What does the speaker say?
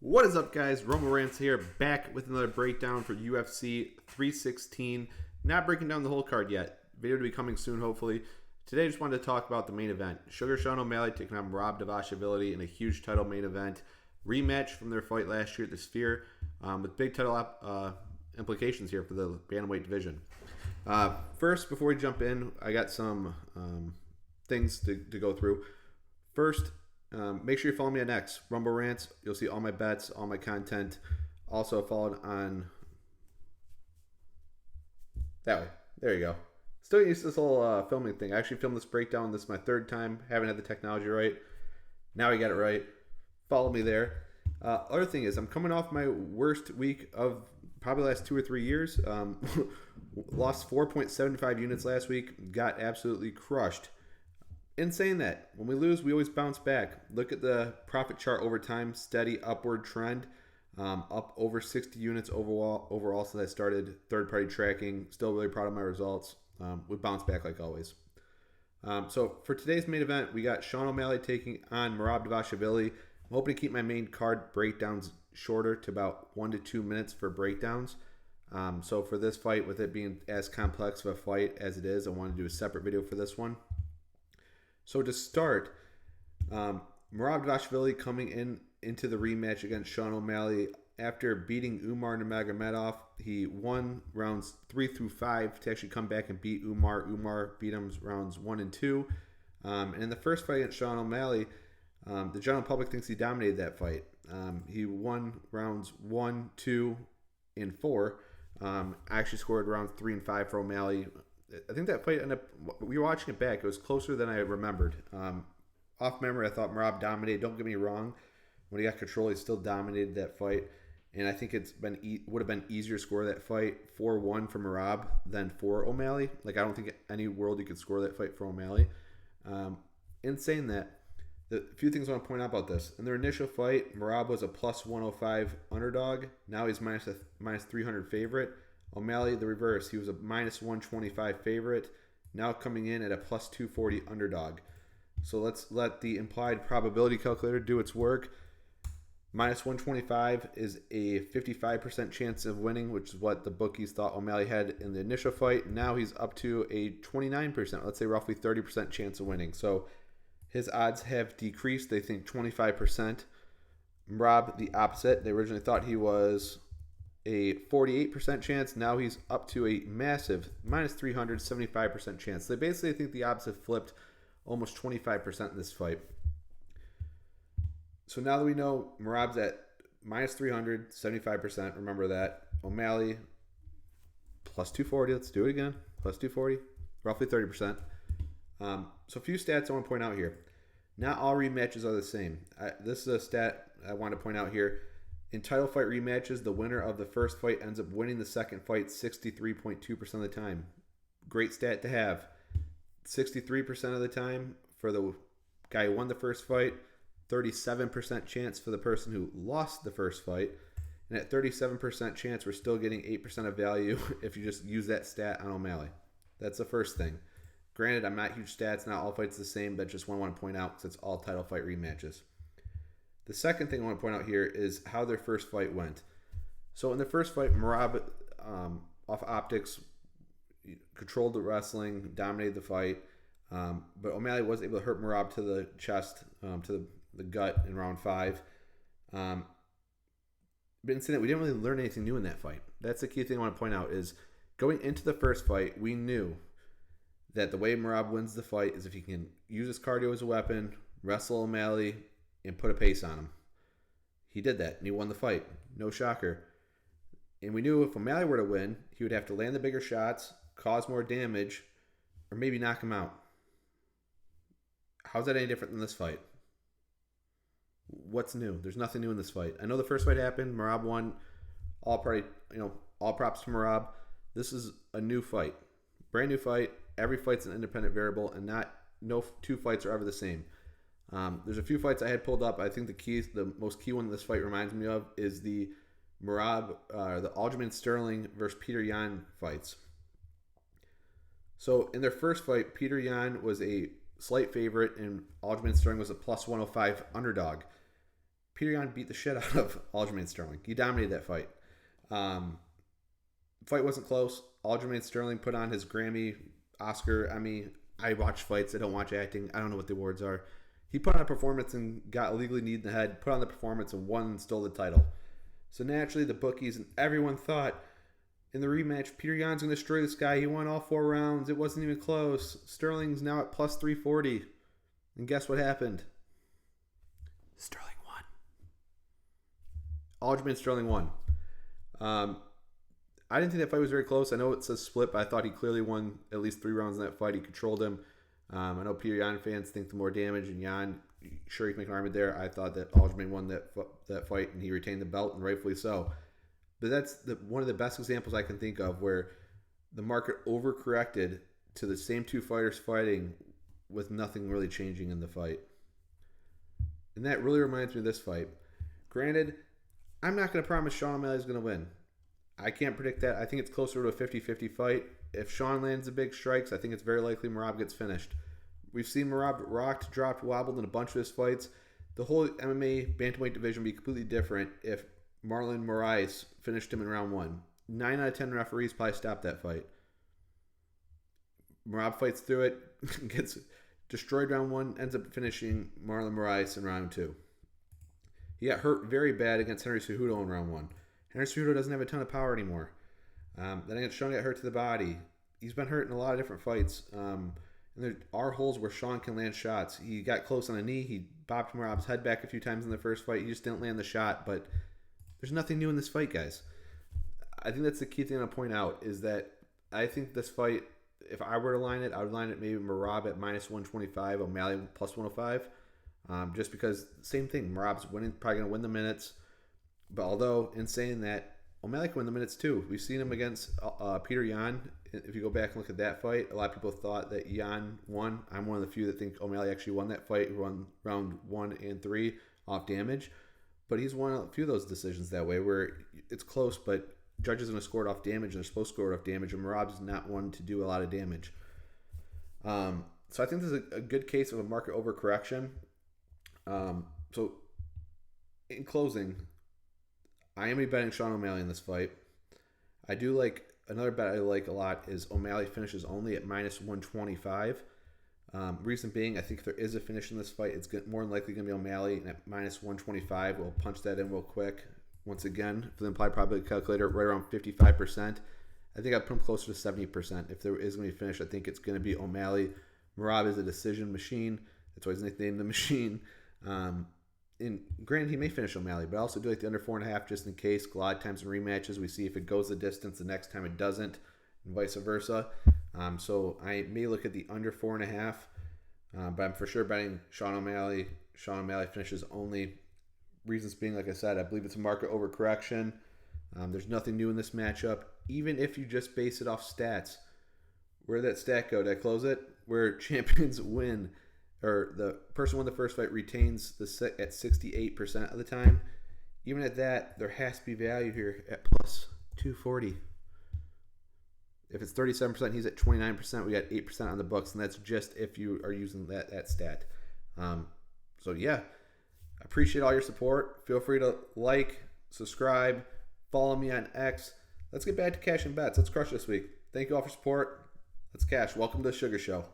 What is up, guys? Rumble Rants here, back with another breakdown for UFC 316. Not breaking down the whole card yet. Video to be coming soon, hopefully. Today, I just wanted to talk about the main event. SUGA Sean O'Malley taking on Merab Dvalishvili in a huge title main event. Rematch from their fight last year at the Sphere, with big title implications here for the bantamweight division. First, before we jump in, I got some things to go through. First, make sure you follow me on X, Rumble Rants. You'll see all my bets, all my content. Also followed on that way. There you go. Still used to this whole filming thing. I actually filmed this breakdown. This is my third time. Haven't had the technology right. Now I got it right. Follow me there. Other thing is, I'm coming off my worst week of probably the last 2 or 3 years. Lost 4.75 units last week. Got absolutely crushed. In saying that, when we lose, we always bounce back. Look at the profit chart over time, steady upward trend, up over 60 units overall since I started third-party tracking. Still really proud of my results. We bounce back like always. So for today's main event, we got Sean O'Malley taking on Merab Dvalishvili. I'm hoping to keep my main card breakdowns shorter to about 1 to 2 minutes for breakdowns. So for this fight, with it being as complex of a fight as it is, I want to do a separate video for this one. So to start, Merab Dvalishvili coming into the rematch against Sean O'Malley after beating Umar Nurmagomedov. He won rounds 3 through 5 to actually come back and beat Umar. Umar beat him rounds 1 and 2. And in the first fight against Sean O'Malley, the general public thinks he dominated that fight. He won rounds 1, 2, and 4. I actually scored rounds 3 and 5 for O'Malley. I think that fight ended up, we were watching it back, it was closer than I remembered. Off memory, I thought Merab dominated. Don't get me wrong. When he got control, he still dominated that fight. And I think would have been easier to score that fight 4-1 for Merab than for O'Malley. Like, I don't think any world you could score that fight for O'Malley. In saying that, the few things I want to point out about this. In their initial fight, Merab was a plus 105 underdog. Now he's minus 300 favorite. O'Malley, the reverse. He was a minus 125 favorite. Now coming in at a plus 240 underdog. So let's let the implied probability calculator do its work. Minus 125 is a 55% chance of winning, which is what the bookies thought O'Malley had in the initial fight. Now he's up to a 29%, let's say roughly 30% chance of winning. So his odds have decreased. They think 25%. Merab, the opposite. They originally thought he was a 48% chance. Now he's up to a massive minus 375% chance. They basically think the opposite flipped almost 25% in this fight. So now that we know Merab's at minus 375%, remember that. O'Malley plus 240. Let's do it again. Plus 240, roughly 30%. So a few stats I want to point out here. Not all rematches are the same. This is a stat I want to point out here. In title fight rematches, the winner of the first fight ends up winning the second fight 63.2% of the time. Great stat to have. 63% of the time for the guy who won the first fight. 37% chance for the person who lost the first fight. And at 37% chance, we're still getting 8% of value if you just use that stat on O'Malley. That's the first thing. Granted, I'm not huge stats. Not all fights the same, but just one I want to point out because it's all title fight rematches. The second thing I want to point out here is how their first fight went. So in the first fight, Merab, off optics, controlled the wrestling, dominated the fight. But O'Malley was able to hurt Merab to the chest, to the gut in round 5. But in saying that, we didn't really learn anything new in that fight. That's the key thing I want to point out is going into the first fight, we knew that the way Merab wins the fight is if he can use his cardio as a weapon, wrestle O'Malley, and put a pace on him. He did that, and he won the fight. No shocker. And we knew if O'Malley were to win, he would have to land the bigger shots, cause more damage, or maybe knock him out. How's that any different than this fight? What's new? There's nothing new in this fight. I know the first fight happened. Merab won. All props to Merab. This is a new fight. Brand new fight. Every fight's an independent variable, and no two fights are ever the same. There's a few fights I had pulled up. I think the most key one this fight reminds me of is the Merab, the Aljamain Sterling versus Peter Yan fights. So in their first fight, Peter Yan was a slight favorite, and Aljamain Sterling was a plus 105 underdog. Peter Yan beat the shit out of Aljamain Sterling. He dominated that fight. Fight wasn't close. Aljamain Sterling put on his Grammy, Oscar, Emmy. I watch fights. I don't watch acting. I don't know what the awards are. He put on a performance and got illegally kneed in the head, put on the performance and won and stole the title. So naturally, the bookies and everyone thought in the rematch, Peter Yan's going to destroy this guy. He won all 4 rounds. It wasn't even close. Sterling's now at plus 340. And guess what happened? Sterling won. Aljamain Sterling won. I didn't think that fight was very close. I know it says split, but I thought he clearly won at least 3 rounds in that fight. He controlled him. I know Peter Yan fans think the more damage, and Yan, sure, he can make an argument there. I thought that Aljamain won that fight, and he retained the belt, and rightfully so. But that's one of the best examples I can think of where the market overcorrected to the same 2 fighters fighting with nothing really changing in the fight. And that really reminds me of this fight. Granted, I'm not going to promise Sean O'Malley's going to win. I can't predict that. I think it's closer to a 50-50 fight. If Sean lands the big strikes, I think it's very likely Merab gets finished. We've seen Merab rocked, dropped, wobbled in a bunch of his fights. The whole MMA bantamweight division would be completely different if Marlon Moraes finished him in round 1. 9 out of 10 referees probably stopped that fight. Merab fights through it, gets destroyed round 1, ends up finishing Marlon Moraes in round 2. He got hurt very bad against Henry Cejudo in round 1. Henry Cejudo doesn't have a ton of power anymore. Then against Sean got hurt to the body. He's been hurt in a lot of different fights. And there are holes where Sean can land shots. He got close on a knee. He bopped Merab's head back a few times in the first fight. He just didn't land the shot. But there's nothing new in this fight, guys. I think that's the key thing to point out is that I think this fight, if I were to line it, I would line it maybe Merab at minus 125, O'Malley plus 105. Just because, same thing, Merab's probably going to win the minutes. But although, in saying that, O'Malley can win the minutes too. We've seen him against Peter Yan. If you go back and look at that fight, a lot of people thought that Yan won. I'm one of the few that think O'Malley actually won that fight. He won round 1 and 3 off damage. But he's won a few of those decisions that way where it's close, but judges are going to score it off damage and they're supposed to score it off damage, and Merab's not one to do a lot of damage. So I think this is a good case of a market overcorrection. So in closing, I am betting Sean O'Malley in this fight. I do like, another bet I like a lot is O'Malley finishes only at minus 125. Reason being, I think if there is a finish in this fight, it's more than likely going to be O'Malley, and at minus 125, we'll punch that in real quick. Once again, for the implied probability calculator, right around 55%. I think I'd put him closer to 70%. If there is going to be a finish, I think it's going to be O'Malley. Merab is a decision machine. That's why he's nicknamed the Machine. And granted, he may finish O'Malley, but I also do like the under 4.5 just in case. A lot of times in rematches, we see if it goes the distance, the next time it doesn't, and vice versa. So I may look at the under 4.5, but I'm for sure betting Sean O'Malley. Sean O'Malley finishes only. Reasons being, like I said, I believe it's a market overcorrection. There's nothing new in this matchup. Even if you just base it off stats, where did that stat go? Did I close it? Where champions win, or the person who won the first fight retains the set at 68% of the time. Even at that, there has to be value here at plus 240. If it's 37%, he's at 29%. We got 8% on the books, and that's just if you are using that stat. So yeah, I appreciate all your support. Feel free to like, subscribe, follow me on X. Let's get back to cash and bets. Let's crush this week. Thank you all for support. Let's cash. Welcome to the Sugar Show.